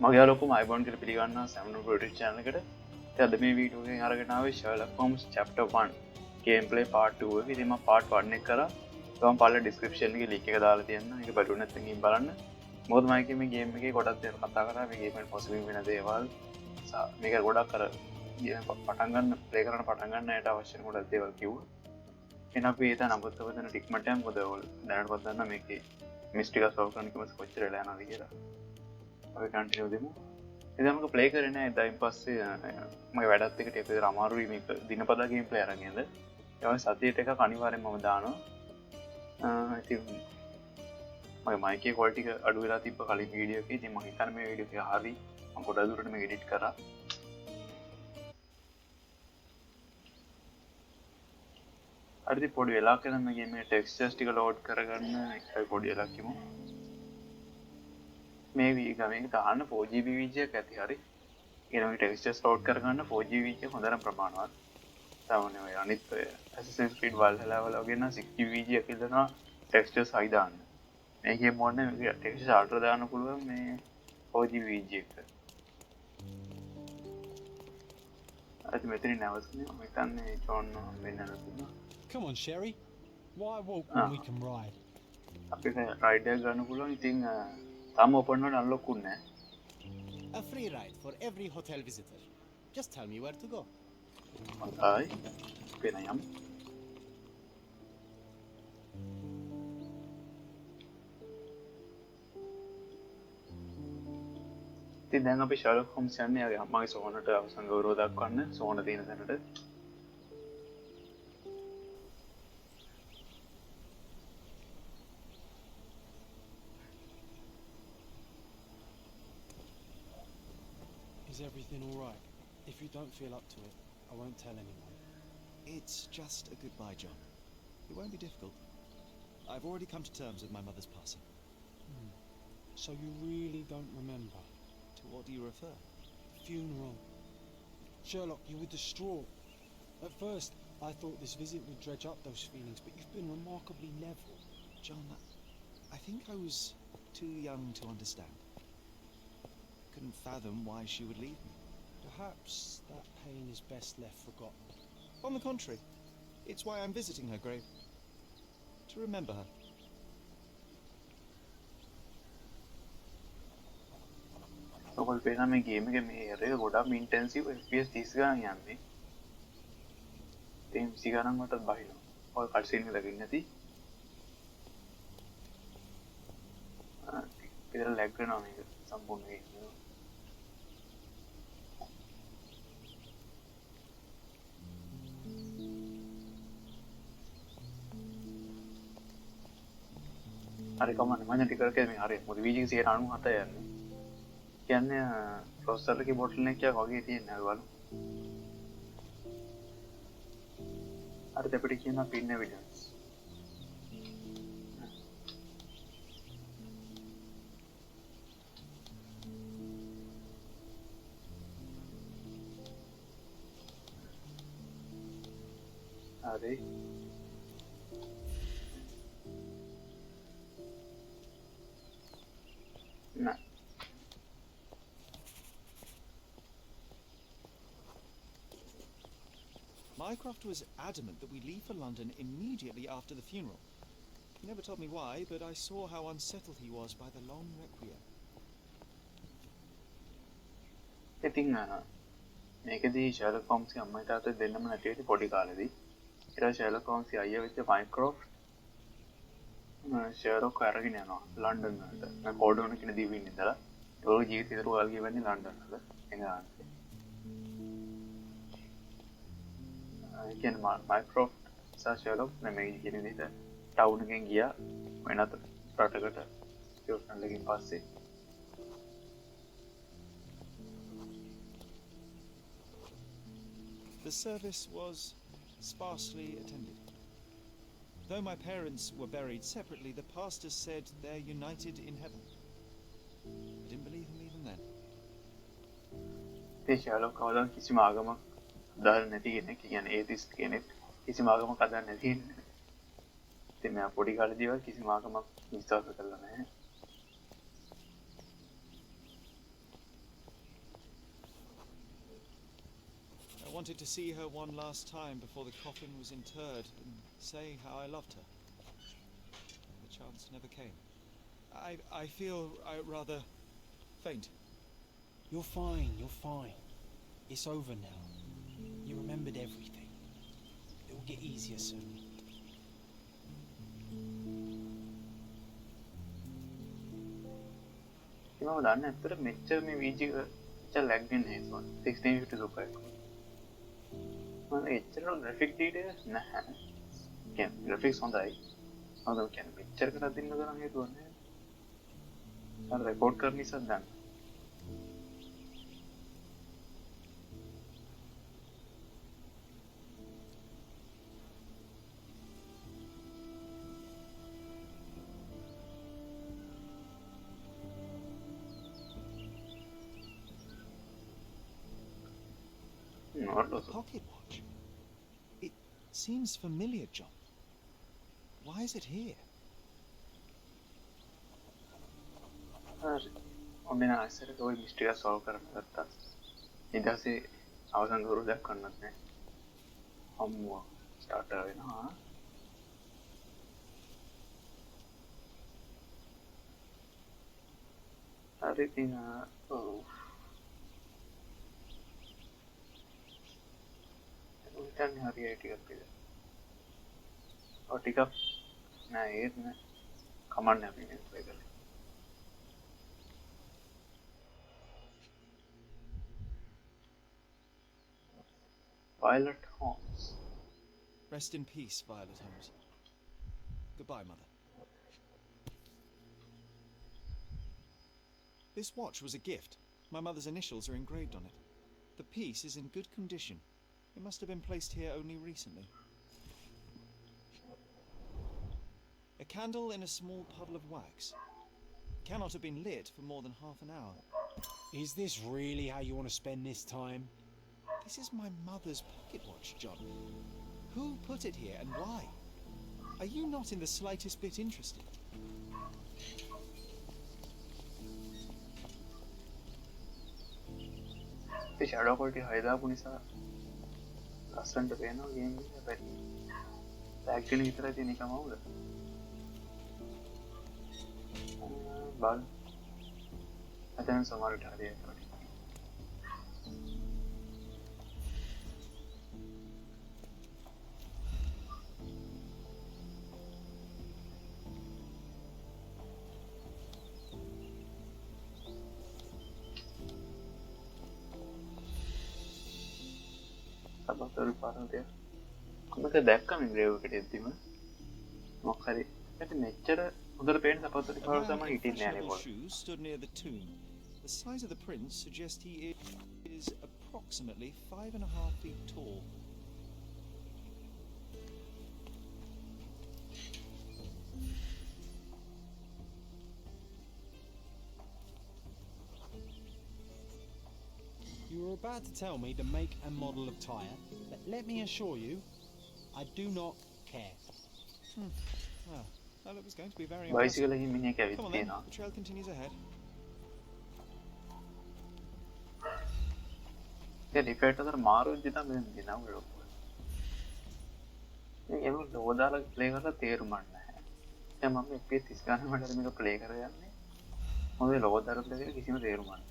මගේ ලොකුම අයිබෝන් කර පිළිගන්න සැමනු ප්‍රටික් චනකට ඇද මේ වීඩුවෙන් අරගෙනාව Sherlock Holmes Chapter One gameplay part 2 එක ඉතින් මම පාට් 1 එක කරා ගම පල්ල ඩිස්ක්‍රිප්ෂන් එකේ ලින්ක් එක දාලා තියන්න ඒක බලුව නැත්නම් ගිහින් බලන්න මොකද මම මේ ගේම් එකේ ගොඩක් දේවල් කතා කරා මේ ගේම් එකෙන් පොසිබල් වෙන දේවල් මේක ගොඩක් අර පටන් ගන්න ප්ලේ කරන්න පටන් ගන්න ඇයට අවශ්‍ය ගොඩක් දේවල් කිව්වා එහෙනම් අපි ඒක නමුත් ඔබ දැන් ටික්මට යමු මොකද ඔයාලා දැනටවත් දන්නා මේකේ මිස්ටික සෝල්ව් කරන්න කිව්වොත් කොච්චර වෙලා යනවද කියලා අපි කන්ටිනියු දෙමු ඉතින් මම ප්ලේ කරේ නෑ ඊට පස්සේ මම වැඩත් එක්ක ටිකක් විතර අමාරුයි මේක දිනපතා ගේම් ප්ලේ අරන් යන්න ඒ වගේ සතියට එකක් අනිවාර්යෙන් මම දානවා ඉතින් මගේ මයිකේ ක්වොලිටි එක අඩු වෙලා තිබ්බ කලින් වීඩියෝ එකේ ඉතින් මම හිතන්නේ මේ වීඩියෝ එක හරි මම ගොඩක් දුරට මේක එඩිට් කරා හරිද පොඩි වෙලාවක් යන මේ ගේමේ ටෙක්ස්චර්ස් ටික ලෝඩ් කරගන්න එකයි පොඩි වෙලාවක් කිමු මේ මේක දාන්න 4GB වීජයක් ඇති හරි ඊළඟ ටෙක්ස්චර්ස් ලෝඩ් කරගන්න 4GB වීජය හොඳටම ප්‍රමාණවත් තමයි ඔය අනිත් ඔය Assassin's Creed Valhalla වල වගේ නම් 6GB වීජයක් ඉදනවා ටෙක්ස්චර්ස් හයි දාන්න මේකේ මොන්නේ මේක ටෙක්ස්චර් අල්ට්‍රා දාන්න පුළුවන් මේ 4GB වීජයක අද මෙතන නැවතුනේ මම හිතන්නේ ජෝන් වෙන්න නැතුණා Come on, Sherry. Why walk when we can ride? අපිට රයිඩ් එක ගන්න පුළුවන් ඉතින් තාම ඕපන් වල අන්ලොක් උන්නේ A free ride for every hotel visitor. Just tell me where to go. නැහැ පේන යම් ඉතින් දැන් අපි Sherlock Holmes යන්නේ ආගේ අම්මාගේ සෝනට අවසන් ගෞරව දක්වන්න සෝන තියෙන තැනට Is everything all right? If you don't feel up to it, I won't tell anyone. It's just a goodbye, John. It won't be difficult. I've already come to terms with my mother's passing. So you really don't remember? To what do you refer? The funeral. Sherlock, you were distraught. At first, I thought this visit would dredge up those feelings, but you've been remarkably level. John, I think I was too young to understand. Couldn't fathom why she would leave me. Perhaps that pain is best left forgotten. On the contrary, it's why I'm visiting her grave. To remember her. ඔකල් පේන මේ game එකේ මේ error එක ගොඩක් intensive FPS 30 ගණන් යන්නේ. ඉතින් 20 ගණන් වලට බහිනවා. ඔය කට් සීන් එක දකින්න ඇති. ඉතින් ලැග් වෙනවා මේක සම්පූර්ණ ගේම් එක. හරි කමන්න මම ටික කරලා මේ හරි මොකද වීජික 97 යන්නේ. කියන්නේ ප්‍රොසෙසර් එකේ බොටල් එකක් වගේ තියෙනවා ඒ වල. හරිද අපිට කියන පින් එවිඩන්ස්. හරි. නෑ Mycroft was adamant that we leave for London immediately after the funeral. He never told me why, but I saw how unsettled he was by the long requiem. ඉතින් මේකදී Sherlock Holmes ගේ අම්මයි තාත්තයි දෙන්නම නැති වෙටි පොඩි කාලේදී. ඊට පස්සේ Sherlock Holmes ගේ අයියා වෙච්ච Mycroft Sherlock අරගෙන යනවා ලන්ඩන් වලට. මම කෝඩෝන කියන දීවින් ඉඳලා ඒගොල්ලෝ ජීවිතේ ඉතුරු කාලේ ගෙවන්නේ ලන්ඩන් වල. එනවා. කියන්නේ Mycroft සහ Sherlock මේ කියන විදිහට ටවුන් එකෙන් ගියා වෙනත් රටකට ස්කෝට්ලන්ඩ් එකෙන් පස්සේ The service was sparsely attended. Though my parents were buried separately, the pastor said they're united in heaven. I didn't believe him even then. A Sherlock කවදාවත් කිසිම ආගමක් අදාළ නැති කෙනෙක් කියන්නේ ඒතිස්ට් කෙනෙක් කිසිම ආගමක් අදාළ නැති ඉතින් මම පොඩි කාලේදීවත් කිසිම ආගමක් විශ්වාස කරලා නැහැ wanted to see her one last time before the coffin was interred and say how I loved her. The chance never came. I feel rather faint. You're fine, you're fine. It's over now. You remembered everything. It will get easier soon. මම දන්න ඇත්තට මෙච්චර මේ වීජි මෙච්චර lag වෙන්නේ නැහැ zone 1650 super එක. මම එච්චර ග්‍රැෆික් ඩීටේල්ස් නැහැ. කියන්නේ ග්‍රැෆික්ස් හොඳයි. හොඳම කියන්නේ මෙච්චර කරලා දෙන්න තරම් හේතුවක් නැහැ. අර රෙකෝඩ් කරන නිසා දන්න. A pocket watch? It seems familiar, John. Why is it here? ඔන්න ආසරට ඔය මිස්ටරි එක සෝල්ව් කරන්න ගත්තා. ඊට පස්සේ අවසන් කරු දක්වන්නත් නැහැ. හම්මුව ස්ටාර්ට් වෙනවා. හරි ඉතින් හිතන්නේ හරි ටිකක් විතර. ඔව් ටිකක් නෑ ඒත් නෑ. කමන්නේ අපි මේක ප්ලේ කරලා. Violet Holmes. Rest in peace, Violet Holmes. Goodbye, Mother. This watch was a gift. My mother's initials are engraved on it. The piece is in good condition. It must have been placed here only recently. A candle in a small puddle of wax. It cannot have been lit for more than half an hour. Is this really how you want to spend this time? This is my mother's pocket watch, John. Who put it here and why? Are you not in the slightest bit interested? ඒ shadow quality high දාපු නිසා ලස්සනට පේනවා game එක. හැබැයි tag එක විතරයි තියෙන එකම අවුල. බලන්න. අතන සමහරට හරියට සබතරු පාරදේ කොහොමද දැක්කම ග්‍රේව් එකට එද්දිම මොකක් හරි ඒත් මෙච්චර හොඳට පේන සබතරු පාර තමයි හිටින්නේ නේ ball. Shoes stood near the tomb. The size of the prince suggests he is approximately 5.5 feet tall. You were about to tell me the make and model of tyre, but let me assure you, I do not care. Well, that was going to be very bicycle impressive. එකකින් මිනිහෙක් ඇවිත් Come on then, තියෙනවා. the trail continues ahead. A defect අතර මාරු වෙද්දි තමයි මෙතන දිනව ලොකු. මේක ඒක ලෝදාලා ප්ලේ කරලා තේරුමක් නැහැ. දැන් මම FPS 30 ගන්න මට මේක ප්ලේ කරලා යන්නේ. මොකද ලෝදාලා ප්ලේ කරලා කිසිම තේරුමක් නැහැ.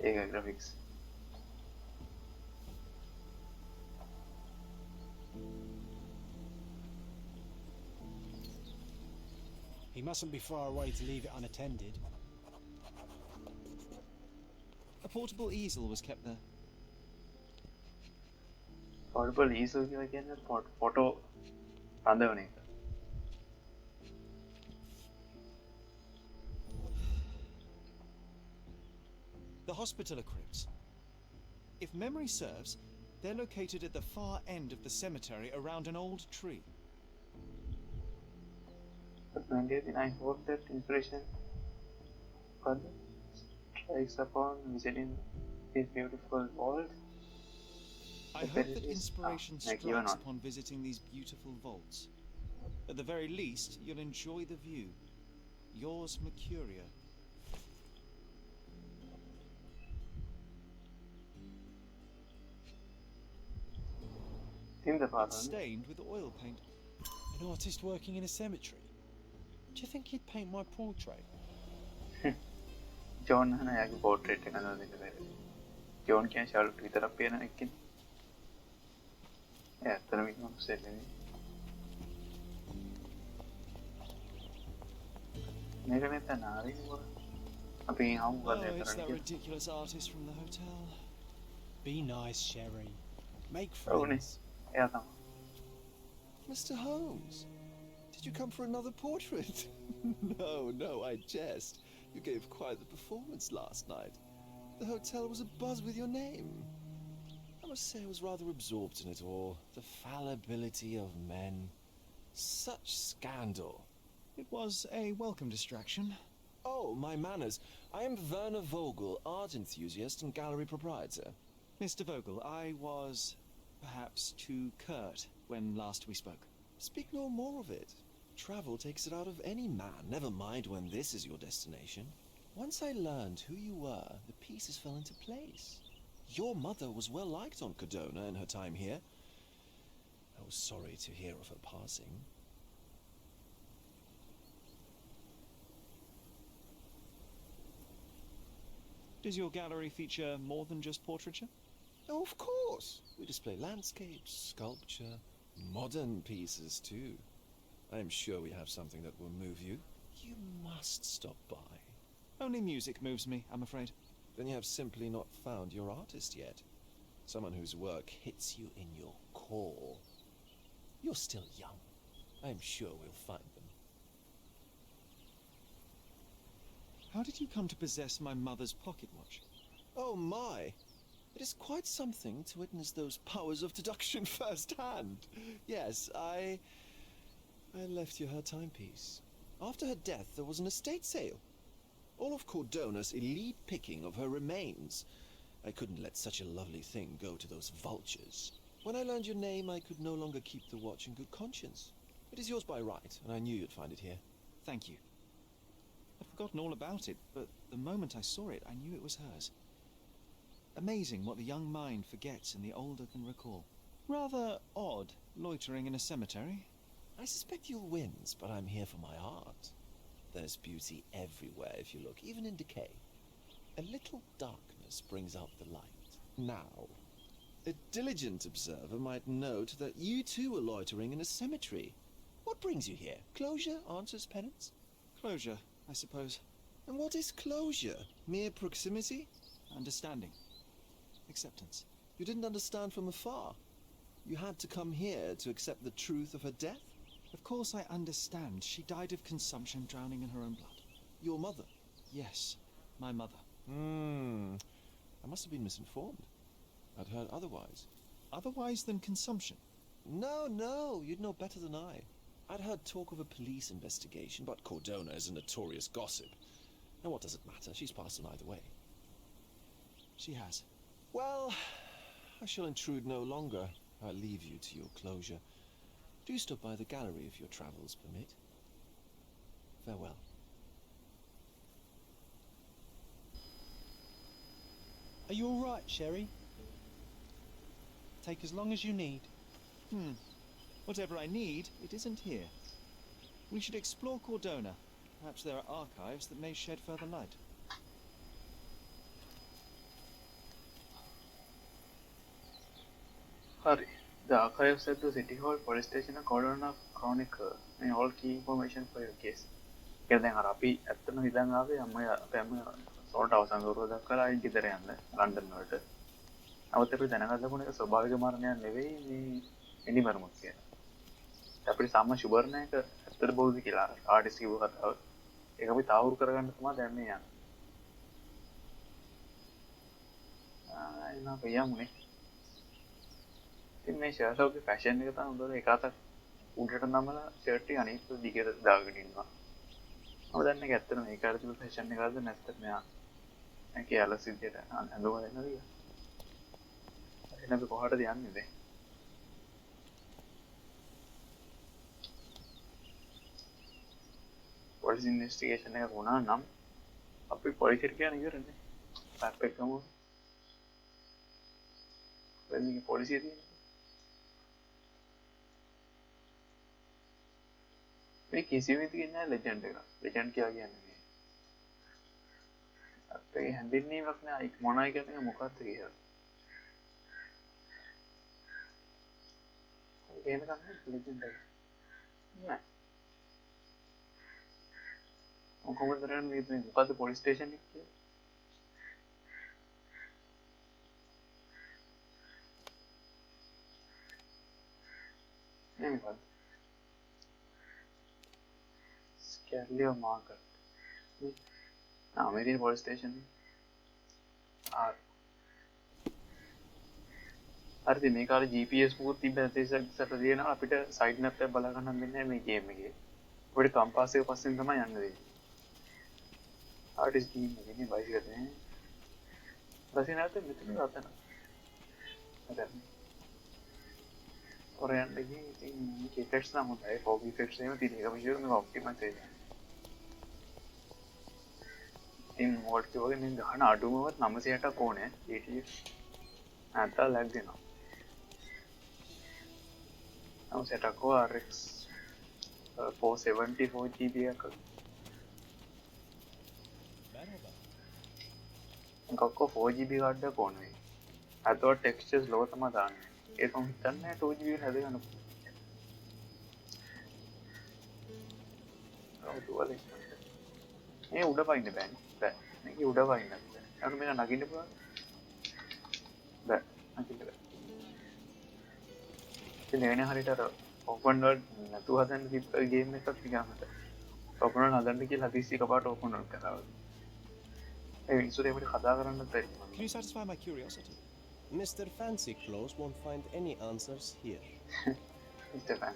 ඒක graphics. He mustn't be far away to leave it unattended. A portable easel was kept there. පොටබල් ඊසෝ කියලා කියන්නේ ෆොටෝ රඳවන එක. The hospitaller crypts. If memory serves, they're located at the far end of the cemetery around an old tree. But I hope that inspiration further strikes upon visiting this beautiful world. I hope that inspiration strikes upon visiting these beautiful vaults. At the very least, you'll enjoy the view. Yours, Mercuria. the It's pattern. stained with oil paint. An artist working in a cemetery? Do you think he'd paint my portrait? John and I have portrait in another. John can shout with a pen and again. Yeah, tell me not to say anything. Neganetta Nari or a being home Oh, it's that ridiculous artist from the hotel. Be nice, Sherry. Make Oh, friends. yeah, Mr. Holmes, did you come for another portrait? No, I jest. You gave quite the performance last night. The hotel was abuzz with your name. I must say I was rather absorbed in it all. The fallibility of men. Such scandal. It was a welcome distraction. Oh, my manners. I am Werner Vogel, art enthusiast and gallery proprietor. Mr. Vogel, I was perhaps too curt when last we spoke. Speak no more of it. Travel takes it out of any man, never mind when this is your destination. Once I learned who you were, the pieces fell into place. Your mother was well liked on Codona in her time here. I was sorry to hear of her passing. Does your gallery feature more than just portraiture? Oh, of course. We display landscapes, sculpture, modern pieces too. I am sure we have something that will move you. You must stop by. Only music moves me, I'm afraid. Then you have simply not found your artist yet. Someone whose work hits you in your core. You're still young. I am sure we'll find them. How did you come to possess my mother's pocket watch? Oh my! It is quite something to witness those powers of deduction firsthand. Yes, I left you her timepiece. After her death, there was an estate sale. All of Cordona's elite picking of her remains. I couldn't let such a lovely thing go to those vultures. When I learned your name, I could no longer keep the watch in good conscience. It is yours by right, and I knew you'd find it here. Thank you. I'd forgotten all about it, but the moment I saw it, I knew it was hers. Amazing what the young mind forgets and the older can recall. Rather odd, loitering in a cemetery. I suspect you'll win, but I'm here for my art. There's beauty everywhere if you look, even in decay. A little darkness brings out the light. Now, a diligent observer might note that you too are loitering in a cemetery. What brings you here? Closure answers penance? Closure, I suppose. And what is closure? Mere proximity? Understanding. Acceptance. You didn't understand from afar. You had to come here to accept the truth of her death? Of course I understand. She died of consumption, drowning in her own blood. Your mother? Yes, my mother. I must have been misinformed. I'd heard otherwise. Otherwise than consumption? No, you'd know better than I. I'd heard talk of a police investigation, but Cordona is a notorious gossip. And what does it matter? She's passed on either way. She has. Well, I shall intrude no longer. I'll leave you to your closure. Do stop by the gallery if your travels permit. Farewell. Are you all right, Sherry? Take as long as you need. Whatever I need, it isn't here. We should explore Cordona. Perhaps there are archives that may shed further light. Hurry. The archives at the City Hall police station are Corona Chronicle and all key information for your case. Get them happy at the Nidanga, sort of Sangoro, the Kara did the London murder. I was then another one is a Bargamarna and Levy any Marmukia. Tapi sama sugarnya ke terbau di kila artis ibu kata, kami tahu kerana semua demi yang, ini apa yang ni? Ini Sherlock Holmes fashion ni kita untuk ekata udah nama lah shirt yang ini tu dikira dah gini lah. Aku dan ni kata ni ekata tu fashion ni kata nester ni ah, yang kaya lah sih dia, anu ada ni dia. Ini apa kau ada dia ni deh. Police investigation එක වුණා නම් අපි පොලිසියට කියන ඉවරනේ. Tap එකම වෙන්නේ පොලිසිය තියෙනවා. මේ කිසි විදිහකින් නෑ ලෙජන්ඩ් එක. ලෙජන්ඩ් කියලා කියන්නේ. අපේ හැඳින්වීමක් නෑ මොනවයි කියන්නේ මොකක්ද කියලා. එහෙම තමයි ලෙජන්ඩ් එක. නෑ. කොහොමද කරන්නේ මේ මොකද්ද පොලිස් ස්ටේෂන් එක කියලා? නේ මොකද්ද? ස්කැලියෝ මාකට්. අමෙරිකන් පොලිස් ස්ටේෂන් එක. හරිද මේ කාලේ GPS මොකුත් තිබ්බ නැති සැට තියෙනවා අපිට සයිඩ් මැප් එක බලා ගන්න හම්බෙන්නේ නැහැ මේ ගේම් එකේ. අපිට කම්පාස් එක පස්සෙන් තමයි යන්න වෙන්නේ. ආටිස් ගේම් එකේ නේ බයිසිකල් නේ. පස්සේ නැත්නම් මෙතන ගන්න. හරි. ඔරයන් දෙකේ ඉතින් මේකේ ඉෆෙක්ට්ස් නම් හොඳයි. fog effects එහෙම තියෙන එක විදිහට මේ ඔප්ටිමයිස් වෙනවා. ඉතින් වෝල්ට් එක වගේ මේ ගහන අඩුමවත් 960ක් ඕනේ. ATX. නැත්නම් ලැග් වෙනවා. Now set a core RX 474 GB එක. එකක්ක 4 GB කාඩ් එක ඕන වෙයි. අතව ටෙක්ස්චර්ස් ලෝ තමයි දාන්නේ. ඒක මම හිතන්නේ 2 GB එක හැද ගන්න පුළුවන්. ඔව් දුවල ඉස්සරහට. මේ උඩ පයින්න බෑනේ. බෑ. මේක උඩ පයින්න බෑ. අර මේක නගින්න පුළුවන්. බෑ. නගින්න බෑ. ඉතින් එනේ හරියට අර ඕපන් වර්ල්ඩ් නැතුව හදන්න තිබ්බ ගේම් එකක් නිකන්ට. ඕපන් වර්ල්ඩ් හදන්න කියලා හදිස්සි එකපාරට ඕපන් වර්ල්ඩ් කරා. ඒ මිනිස්සු දෙවිට කතා කරන්න බැරි. Can you satisfy my curiosity? Mr. Fancy Clothes won't find any answers here. ඉතින් බෑ.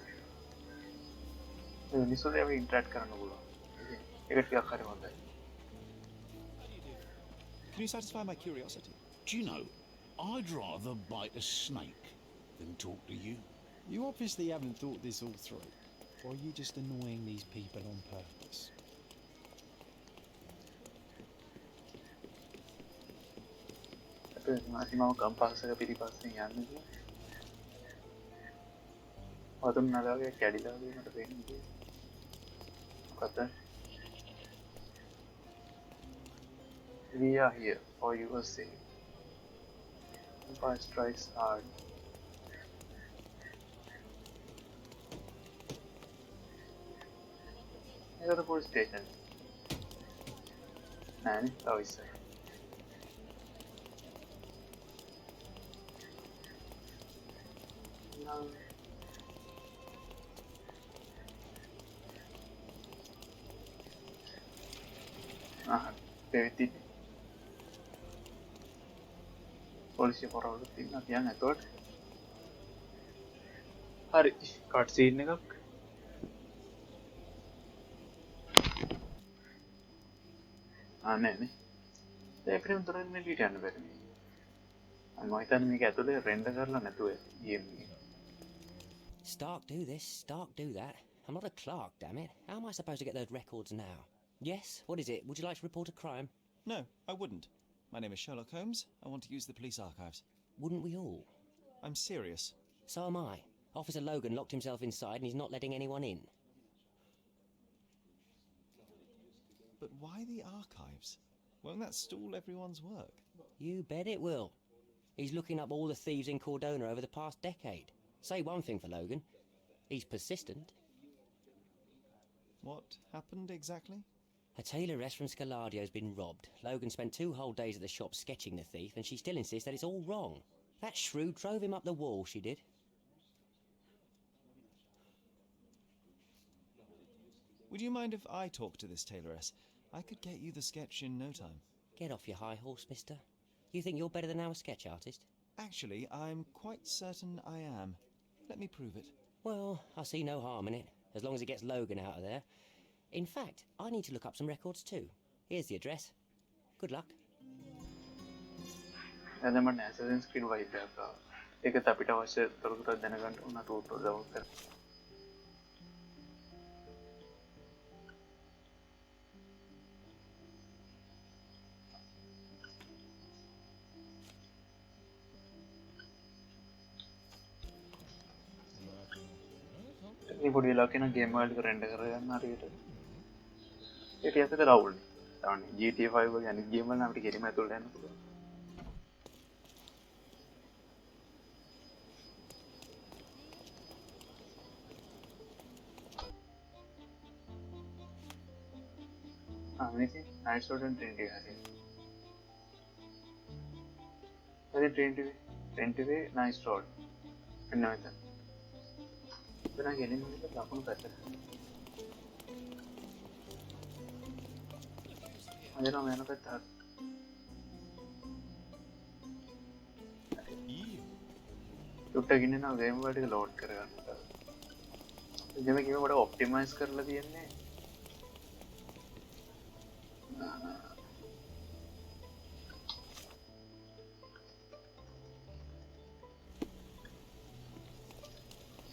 ඒ මිනිස්සු දෙවිට ඉන්ටරැක්ට් කරන්න පුළුවන්. ඒක ටිකක් හරි හොඳයි. Can you satisfy my curiosity? Do you know, I'd rather bite a snake than talk to you. You obviously haven't thought this all through. Or are you just annoying these people on purpose? මාසි මම කම්පාස් එක පිටිපස්සෙන් යන්නේ. වතුන් නලාගේ කැඩිලා වගේ මට පේන්නේ. මොකද? We are here for your sake. Empire strikes hard. Here's the police station. Man, how is it? No. Pevetti. Polisi පොරවලු තියෙනවා තියන් එතකොට. හරි කට් සීන් එකක්. නෑනේ. ඒකට උතරන්නේ මෙලිට යන්න බැරි. මම හිතන්නේ මේක ඇතුලේ රෙන්ඩර් කරලා නැතුව ගේම් එක. Stark do this, Stark do that. I'm not a clerk, damn it. How am I supposed to get those records now? Yes, what is it? Would you like to report a crime? No, I wouldn't. My name is Sherlock Holmes. I want to use the police archives. Wouldn't we all? I'm serious. So am I. Officer Logan locked himself inside and he's not letting anyone in. But why the archives? Won't that stall everyone's work? You bet it will. He's looking up all the thieves in Cordona over the past decade. Say one thing for Logan. He's persistent. What happened exactly? A tailoress from Scalardio's been robbed. Logan spent 2 whole days at the shop sketching the thief, and she still insists that it's all wrong. That shrew drove him up the wall, she did. Would you mind if I talk to this tailoress? I could get you the sketch in no time. Get off your high horse, mister. You think you're better than our sketch artist? Actually, I'm quite certain I am. Let me prove it. Well, I see no harm in it, as long as it gets Logan out of there. In fact, I need to look up some records too. Here's the address. Good luck. දැන් මම Assassin's Creed vibe එකක් ආවා. ඒකත් අපිට අවශ්‍ය තොරතුරු දැනගන්න ඕන තොරතුරු දවස් කරා. ඉතින් පොඩි වෙලාවක යන ගේම් වලට රෙන්ඩර් කරගන්න හරියට ඒක ඇත්තට රවුල් තමයි GTA 5 වගේ අනිත් ගේම් වල නම් අපිට ගෙලිම ඇතුළට යන්න පුළුවන් මේකේ නයිස් රෝඩ් and Trinity හරියට හරි Trinity නයිස් රෝඩ් එන්න මෙතන එතන ගෙලින් ඉන්න ලකුණු පැත්තට අදනවා යන පැත්තට ටුට්ට ගින්නනවා ගේම් වල ටික ලෝඩ් කරගන්න ඉතින් මේක වඩා ඔප්ටිමයිස් කරලා තියෙන්නේ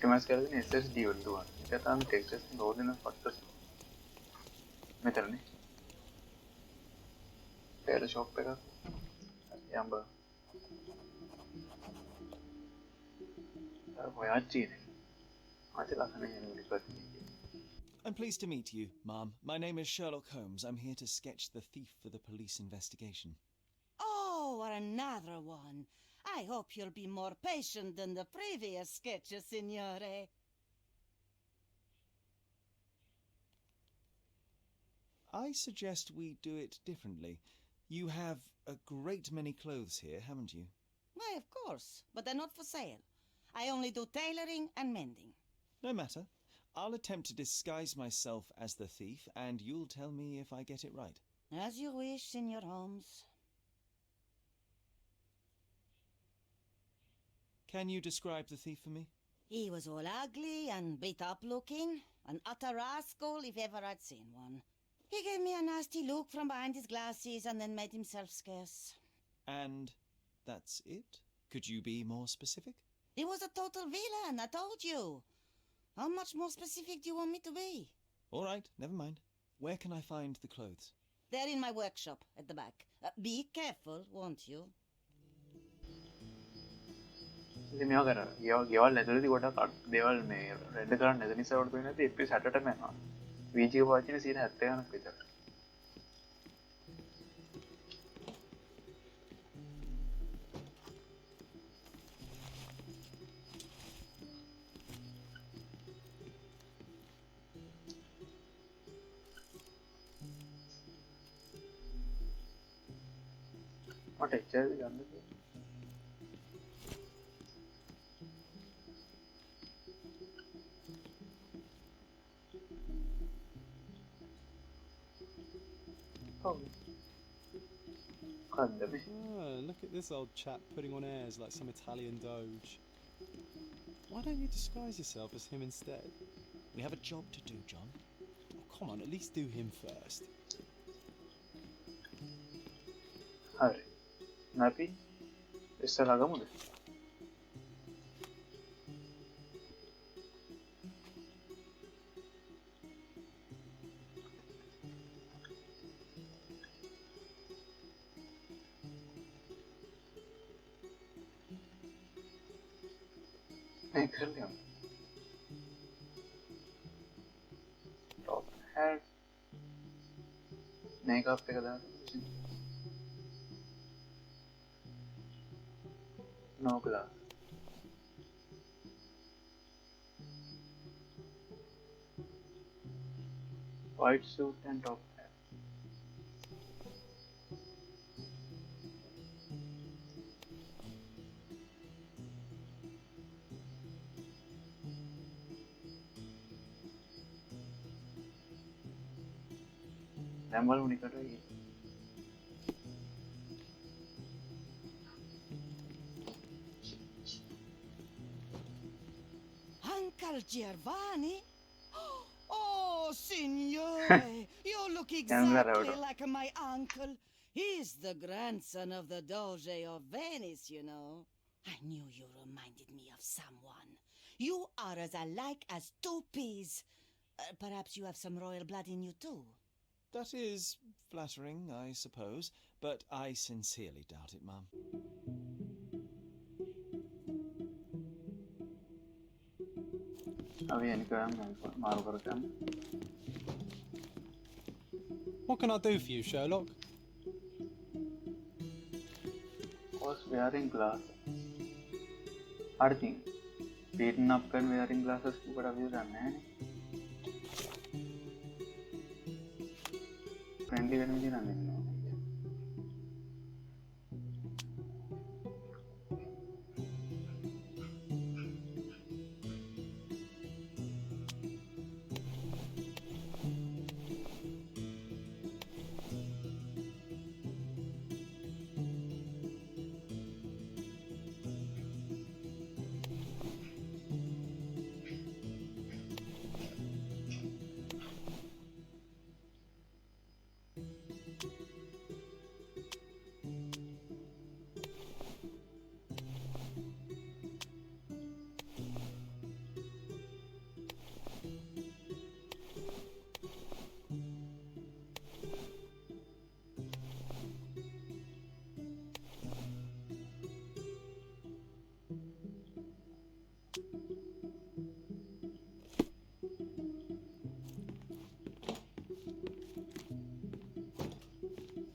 optimize කරලා තියෙන SSD වලට දුවන. ඒක තමයි ටෙක්ස්ට් එක ලෝඩ් වෙන පට්ටස්. මෙතනනේ. Photoshop එක යම්බ. ඔයා චීනේ. අද ලකනේ යන්නේ ඉතින්. I'm pleased to meet you, Ma'am. My name is Sherlock Holmes. I'm here to sketch the thief for the police investigation. Oh, another one. I hope you'll be more patient than the previous sketches, Signore. I suggest we do it differently. You have a great many clothes here, haven't you? Why, of course, but they're not for sale. I only do tailoring and mending. No matter. I'll attempt to disguise myself as the thief, and you'll tell me if I get it right. As you wish, Signor Holmes. Can you describe the thief for me? He was all ugly and beat up looking, an utter rascal if ever I'd seen one. He gave me a nasty look from behind his glasses and then made himself scarce. And that's it? Could you be more specific? He was a total villain, I told you. How much more specific do you want me to be? All right, never mind. Where can I find the clothes? They're in my workshop at the back. Be careful, won't you? ඉතින් මේවා කරා. ගෙවල් ඇතුළේදී ගොඩක් දේවල් මේ red කරන්න නැති නිසා වලට වෙන්නේ නැති එපිස් 60ටම යනවා. VG එක පාවිච්චි කරන 70 ගණක් විතර. මට එච්චරද ගන්න තියෙන්නේ. Look at this old chap putting on airs like some Italian doge. Why don't you disguise yourself as him instead? We have a job to do, John. Oh, come on, at least do him first. හරි. නැපි ඉස්සරහා ගමුද? මේක කරලා top hat makeup එක දාන්න no glass white suit and top hat දැන් බලමු නිකට Uncle Giovanni? Oh, signore! You look exactly like my uncle. He's the grandson of the Doge of Venice, you know. I knew you reminded me of someone. You are as alike as two peas. Perhaps you have some royal blood in you too. That is flattering, I suppose, but I sincerely doubt it, Ma'am. අපි එනිකම් මාරු කරගන්න. What can I do for you, Sherlock? Was wearing glasses. හරි තින්. beaten up and wearing glasses කොට අපි දන්නේ නැහැ නේ. friendly වෙන විදිහ නම් දෙන්නවා.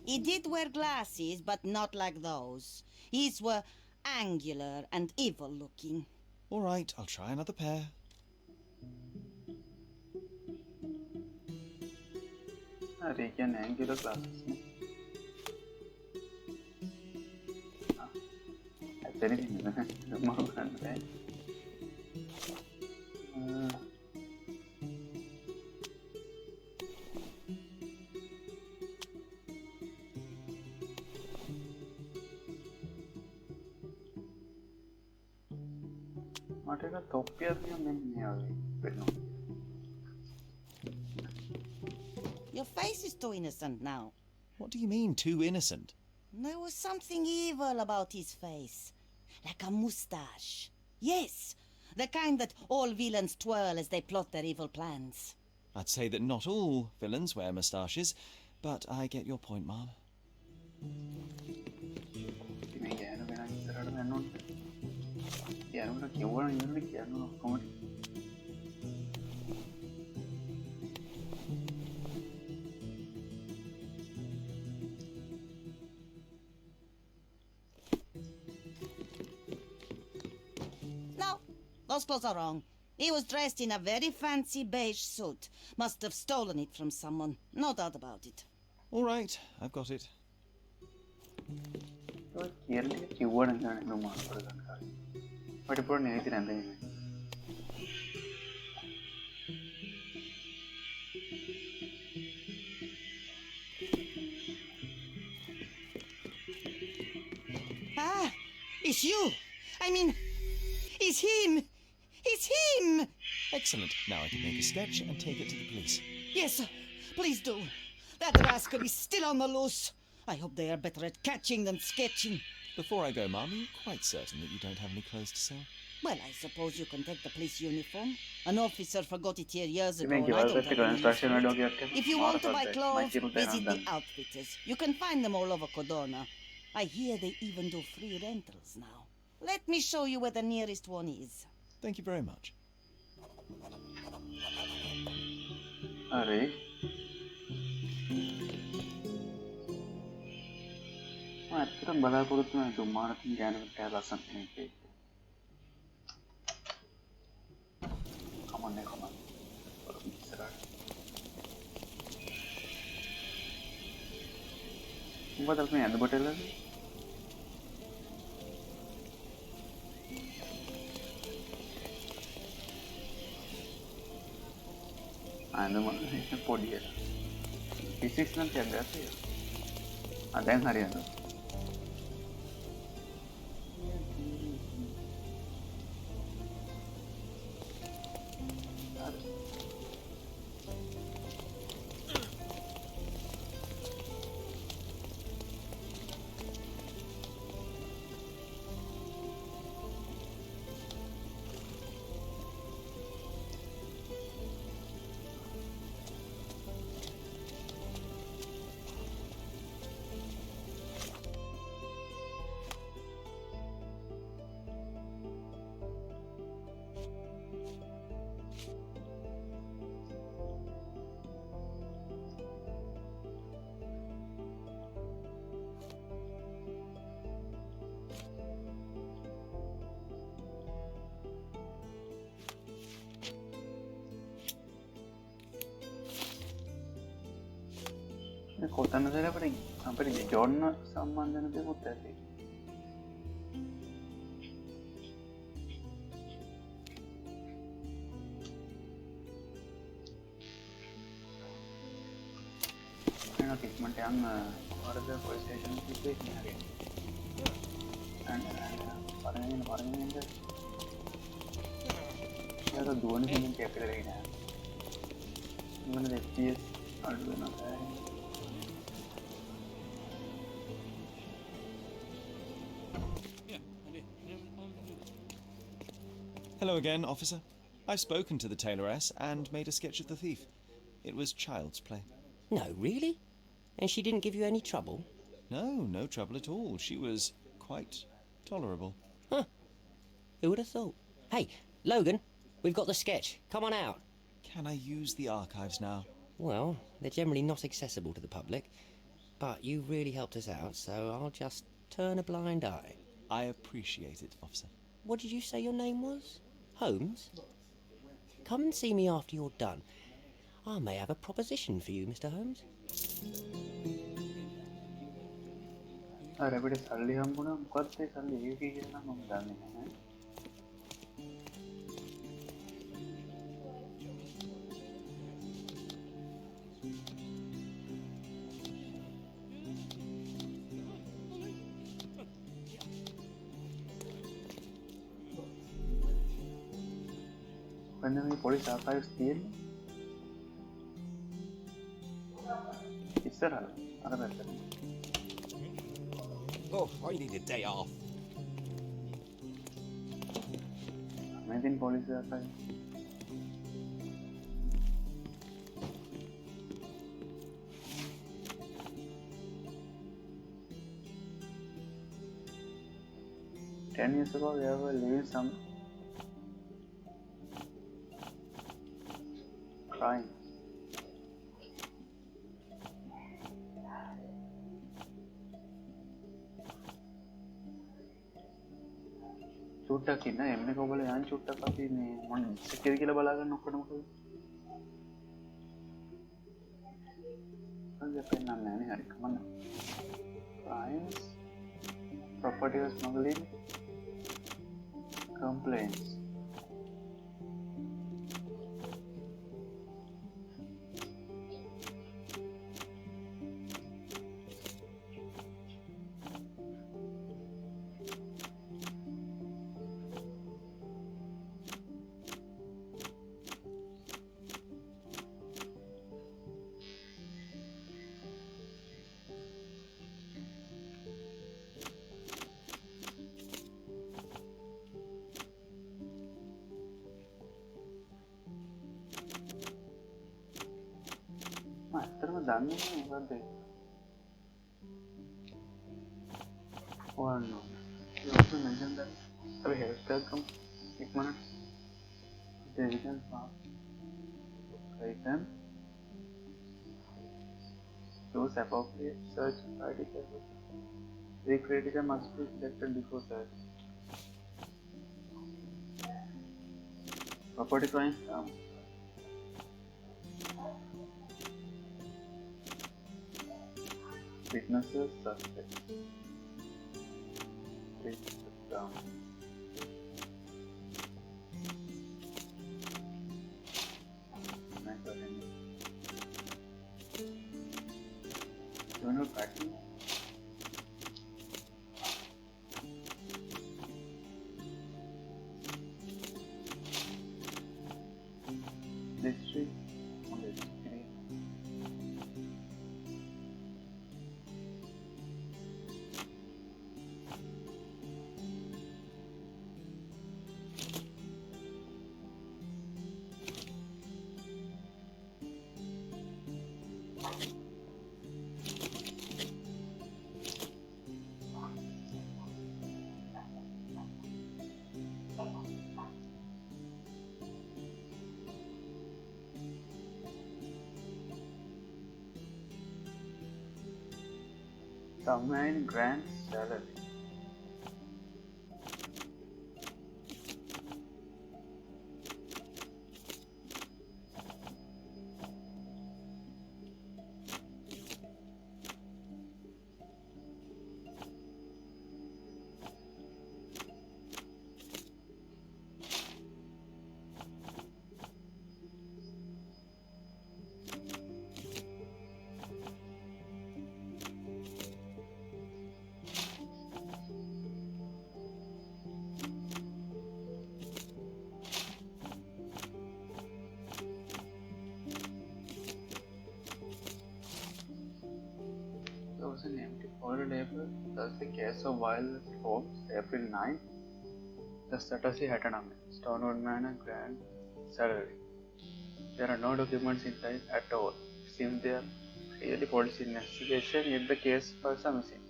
He did wear glasses, but not like those. His were angular and evil-looking. All right, I'll try another pair. හරි කියන්නේ angular glasses නේ. ඇත්තටම මම ගන්න බෑ. මට එක තොප්පියක් තියෙන මෙන්න මේ වගේ වෙනවා. Your face is too innocent now. What do you mean, too innocent? There was something evil about his face. Like a moustache. Yes, the kind that all villains twirl as they plot their evil plans. I'd say that not all villains wear moustaches, but I get your point, Mom. මේ ගෑනු වෙන ඉස්සරහට යන්න ඕනේ. ගෑනුන්ට කියවන ඉන්නේ කියන්න ඔක්කොම. No, those clothes are wrong. He was dressed in a very fancy beige suit. Must have stolen it from someone. No doubt about it. All right, I've got it. ඔය කියන එක කිව්වනම් ගන්න නෝ මාරු කරගන්න කාලේ. මට පොර නෙවෙයි නැන්දේ. Ah, it's you. I mean, it's him. It's him. Excellent. Now I can make a sketch and take it to the police. Yes, sir. Please do. That rascal is still on the loose. I hope they are better at catching than sketching. Before I go, Mum, are you quite certain that you don't have any clothes to sell? Well, I suppose you can take the police uniform. An officer forgot it here years ago, ඉතින් and I ගෙවල් don't පැත්තේ have any use construction for it. වැඩක් කරනවා. If you want to buy clothes, Mike visit the එක outfitters. You can find them all over Codona. I hear they even do free rentals now. Let me show you where the nearest one is. Thank you very much. හරි. මම ඇත්තටම බලාපොරොත්තු වෙන දුම්මානකින් ගෑනුන්ට කෑ ලස්සන කෙනෙක් එක්ක. කමන්නේ කමන්නේ. ඉස්සරහට. මොකද අපි යන්න බටලද? අනම පොඩිය. ෆිසික්ස් නම් කියන්නේ ඇයි? දැන් හරියනවා. කොතනද අපිට ජොන්න සම්බන්ධන දෙමුත් ඇති. ඉක්මට යන්න වරද පොලිස් ස්ටේෂන් කිව්වේ හරි. පරගෙන යාර දුවන කෙනෙක් කැපිලා නෑ. මොනද FPS අඩු වෙනවා. Hello again, officer. I've spoken to the tailoress and made a sketch of the thief. It was child's play. No, really? And she didn't give you any trouble? No, no trouble at all. She was quite tolerable. Huh. Who would have thought? Hey, Logan, we've got the sketch. Come on out. Can I use the archives now? Well, they're generally not accessible to the public, but you really helped us out, so I'll just turn a blind eye. I appreciate it, officer. What did you say your name was? Holmes? Come and see me after you're done. I may have a proposition for you, Mr. Holmes. අපිට සල්ලි හම්බුණා මොකක්ද ඒ සල්ලි ඒක කියලා මම දන්නේ නැහැ. when මේ පොලිස් ආර්කයිව්ස් තියෙන්නේ ඉස්සරහ අර පැත්තට. Oh, I need a day off. Imagine police archive. Ten years ago, there were living some crimes. චුට්ටක් ඉන්න එන්න කොබල යන් චුට්ටක් අපි මේ මොන සිකේද කියලා බලා ගන්න ඔක්කොම මොකද? අද පෙන්නන්නේ නැහැ හරි කමන්න. Crimes, property smuggling, complaints. ඇත්තටම දන්නේ නැහැ මොකද්ද ඒක. ඔන්න. ඒක මෙන්ෂන් කරලා අපි හෙල්ප් එකක් ගමු. ඉක්මනට. දෙවියන් pass. item. Choose appropriate search criteria. The criteria must be selected before search. Property crimes. Witnesses, suspects. Take it down. Do you know tracking? District on the screen. Somewhere in grand salary. Ordered April, thus the case of Wild Holmes, April 9. The Satassi Hataname, Stonewood Manor, Grand Salary. There are no documents inside at all. Seems there really police investigation if the case was missing.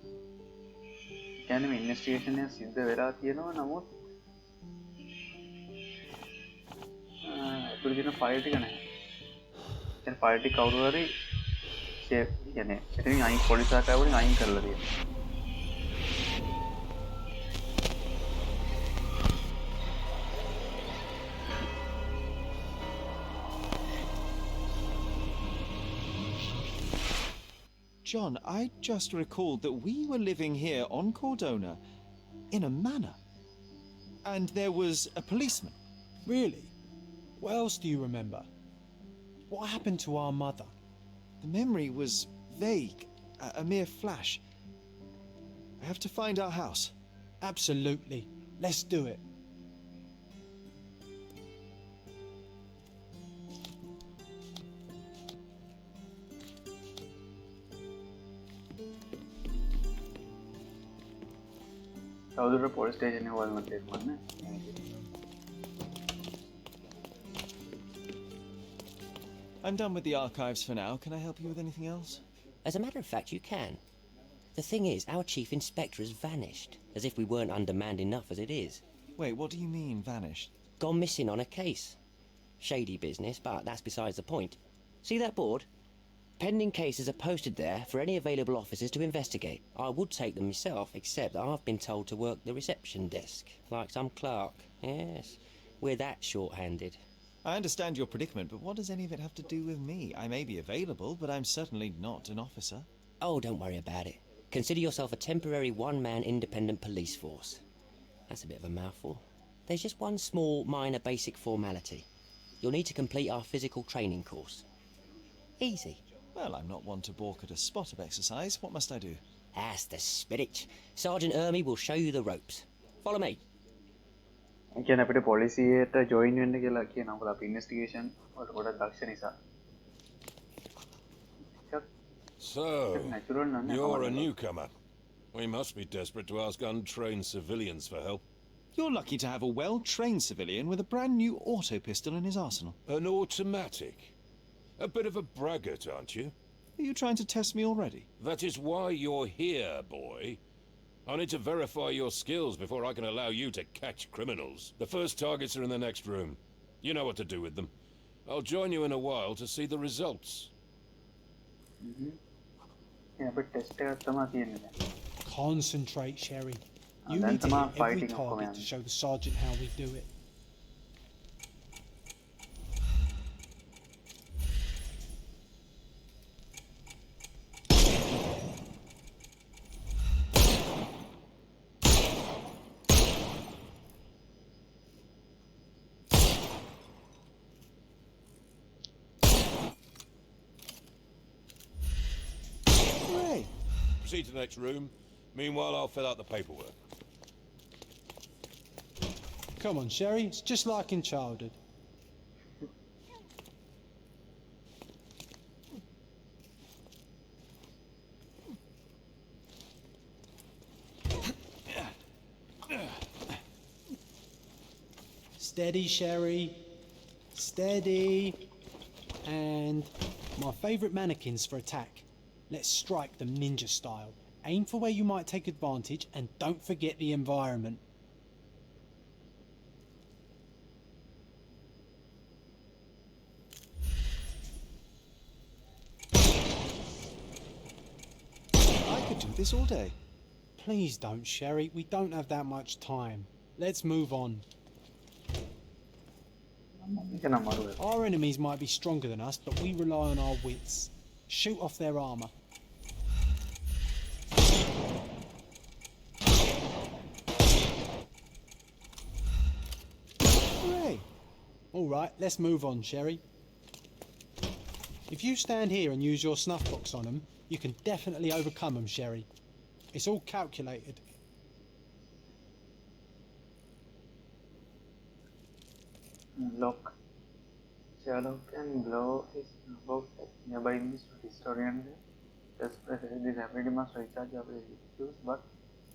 Can we investigation is in the Vera Tiano Namo? Put in a fight again. Can fight a cavalry shape again. I think I'm police are covering I'm color. John, I just recalled that we were living here on Cordona in a manor. And there was a policeman. Really? What else do you remember? What happened to our mother? The memory was vague, a mere flash. I have to find our house. Absolutely. Let's do it. South police station was not there. I'm done with the archives for now. Can I help you with anything else? As a matter of fact, you can. The thing is, our chief inspector has vanished, as if we weren't undermanned enough as it is. Wait, what do you mean, vanished? Gone missing on a case. Shady business, but that's besides the point. See that board? Pending cases are posted there for any available officers to investigate. I would take them myself, except that I've been told to work the reception desk, like some clerk. Yes, we're that short-handed. I understand your predicament, but what does any of it have to do with me? I may be available, but I'm certainly not an officer. Oh, don't worry about it. Consider yourself a temporary one-man independent police force. That's a bit of a mouthful. There's just one small, minor basic formality. You'll need to complete our physical training course. Easy. Well, I'm not one to balk at a spot of exercise. What must I do? That's the spirit. Sergeant Ermy will show you the ropes. Follow me. Can I put a policy at a join in the investigation or what a Dakshanisa? So, you're a newcomer. We must be desperate to ask untrained civilians for help. You're lucky to have a well-trained civilian with a brand new auto pistol in his arsenal. An automatic? A bit of a braggart, aren't you? Are you trying to test me already? That is why you're here, boy. I need to verify your skills before I can allow you to catch criminals. The first targets are in the next room. You know what to do with them. I'll join you in a while to see the results. Yeah, but Concentrate, Sherry. You then need to hit every fighting target command. to show the sergeant how we do it. Hooray! Proceed to the next room. Meanwhile, I'll fill out the paperwork. Come on, Sherry. It's just like in childhood. Steady, Sherry. Steady. And my favourite mannequins for attack. Let's strike them ninja style. Aim for where you might take advantage and don't forget the environment. I could do this all day. Please don't, Sherry. We don't have that much time. Let's move on. Our enemies might be stronger than us, but we rely on our wits. Shoot off their armour. Hooray! All right, let's move on, Sherry. If you stand here and use your snuff box on them, you can definitely overcome them, Sherry. It's all calculated. Look. Sherlock can blow his book nearby Miss Historian. This ability must recharge after use, but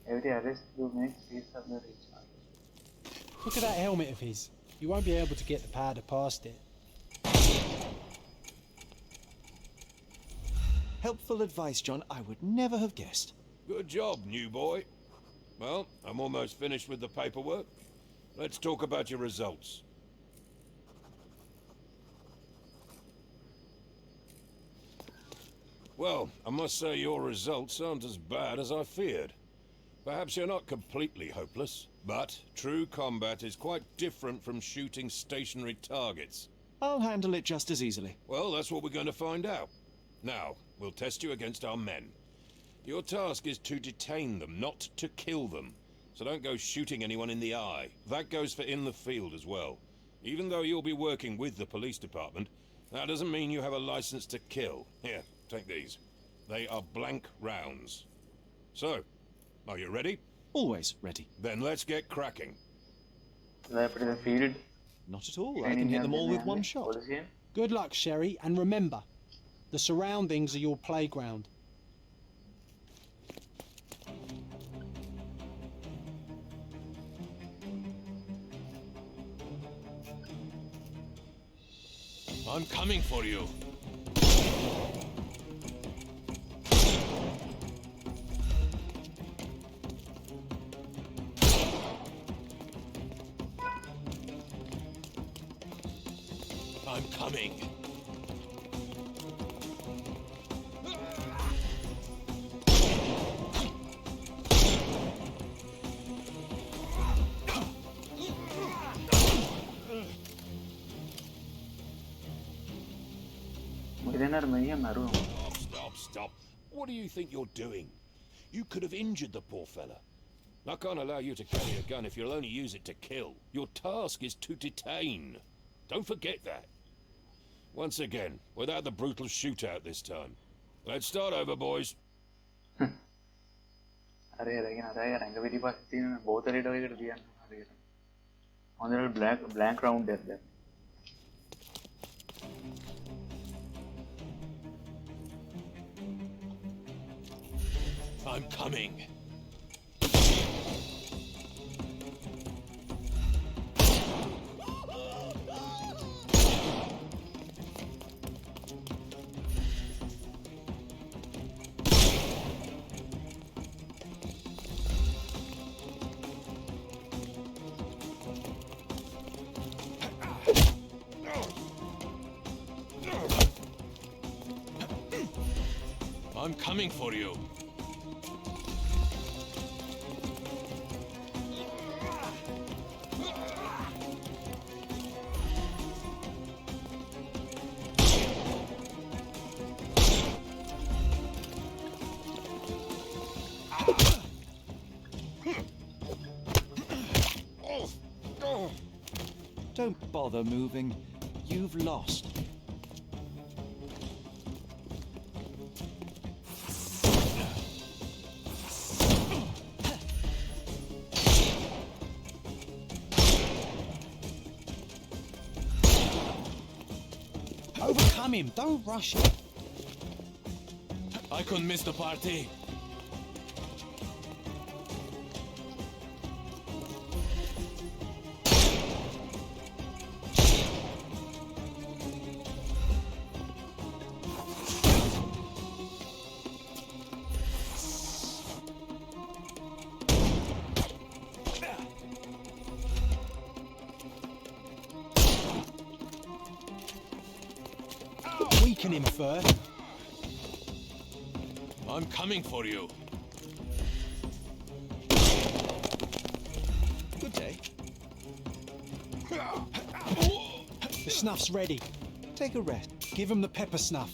every arrest you make speeds up the recharge. Look at that helmet of his. You won't be able to get the powder past it. Helpful advice, John. I would never have guessed. Good job, new boy. Well, I'm almost finished with the paperwork. Let's talk about your results. Well, I must say your results aren't as bad as I feared. Perhaps you're not completely hopeless, but true combat is quite different from shooting stationary targets. I'll handle it just as easily. Well, that's what we're going to find out. Now, we'll test you against our men. Your task is to detain them, not to kill them. So don't go shooting anyone in the eye. That goes for in the field as well. Even though you'll be working with the police department, that doesn't mean you have a license to kill. Here, take these. They are blank rounds. So, are you ready? Always ready. Then let's get cracking. Put in the field. Not at all. I can hit them all with one shot. Good luck, Sherry, and remember, the surroundings are your playground. I'm coming for you. I'm coming. Stop. What do you think you're doing? You could have injured the poor fella. I can't allow you to carry a gun if you'll only use it to kill. Your task is to detain. Don't forget that. Once again, without the brutal shootout this time. Let's start over, boys. blank round there. I'm coming. I'm coming for you. Don't bother moving. You've lost. Overcome him, don't rush him. I couldn't miss the party. Weaken him first. I'm coming for you. Good day. The snuff's ready. Take a rest. Give him the pepper snuff.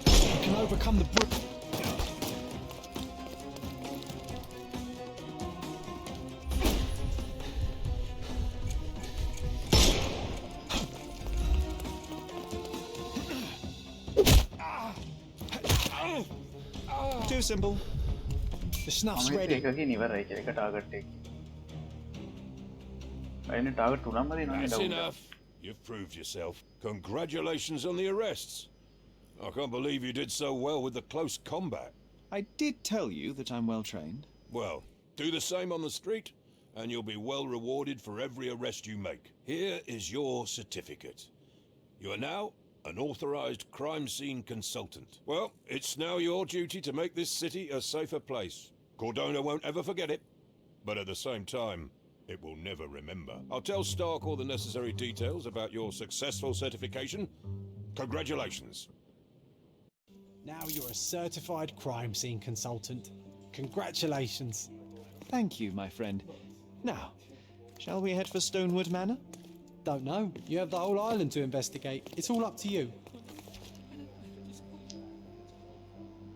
You can overcome the brook. simple. The snuff's මම ready. එකකින් ඉවරයි කියලා එක target එක. අයිනේ target තුනක්ම දෙනවා That's නේද? enough. You've proved yourself. Congratulations on the arrests. I can't believe you did so well with the close combat. I did tell you that I'm well trained. Well, do the same on the street, and you'll be well rewarded for every arrest you make. Here is your certificate. You are now an authorized crime scene consultant. Well, it's now your duty to make this city a safer place. Cordona won't ever forget it, but at the same time, it will never remember. I'll tell Stark all the necessary details about your successful certification. Congratulations. Now you're a certified crime scene consultant. Congratulations. Thank you, my friend. Now, shall we head for Stonewood Manor? Don't know. You have the whole island to investigate. It's all up to you.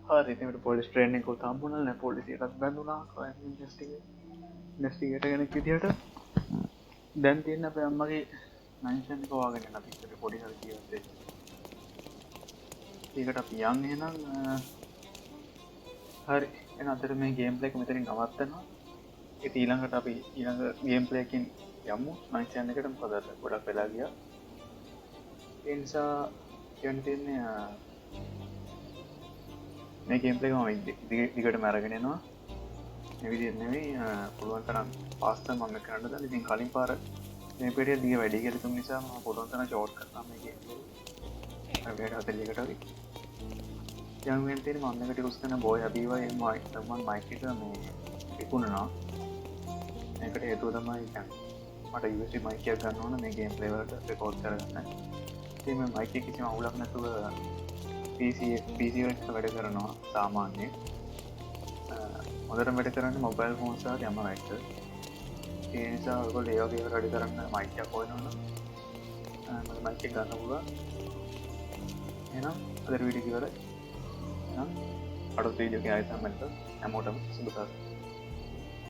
හරි ඉතින් police training එකක් හම්බුණා නේ පොලිසියටත් බැඳුණා crime ඉන්වෙස්ටිගේටර් කෙනෙක් විදියට දැන් තියෙන අපේ අම්මගේ මැන්ෂන් එක වගේ යන පිටේ පොඩි හරි ජීවත් වෙන්න. ඒකට අපි යන් එහෙනම් හරි එහෙනම් අතර මේ ගේම් ප්ලේ එක මෙතනින් නවත්තනවා. ඒක ඊළඟට අපි ඊළඟ ගේම් ප්ලේ එකකින් යමු මැන්ෂන් එකට මොකද ගොඩක් වෙලා ගියා. ඒ නිසා කියන්න තියෙන්නේ මේ ගේම් ප්ලේ එක මම දිගටම අරගෙන යනවා. මේ විදිහට නෙවෙයි පුළුවන් තරම් ෆාස්ට් මම කරන්න දා. ඉතින් කලින් පාර මේ පෙරිය දිග වැඩි කියලා තුන් නිසා මම පුළුවන් තරම් ෂෝට් කරනවා මේ ගේම් ප්ලේ. අර වැඩ 40කට වගේ. යම් වෙන තියෙන මම එකට යූස් කරන බෝයි අබීවයි මම මයික් එක මේ විකුණනවා. මේකට හේතුව තමයි මට USB මයික් එකක් ගන්න ඕන මේ ගේම් ප්ලේ වලට රෙකෝඩ් කරගන්න. ඉතින් මේ මයික් එක කිසිම අවුලක් නැතුව PC වලට වැඩ කරනවා සාමාන්‍යයෙන්. හොඳටම වැඩ කරන්නේ මොබයිල් ෆෝන්ස් වලට යනවා එක්ක. ඒ නිසා ඔයගොල්ලෝ ඒ වගේ වැඩ කරන්න මයික් එකක් හොයනවනම් මම මයික් එක ගන්න පුළුවන්. එහෙනම් අද වීඩියෝ එක ඉවරයි. එහෙනම් අද වීඩියෝ එකේ ආයෙත් හැමෝටම සුබ සාරයි.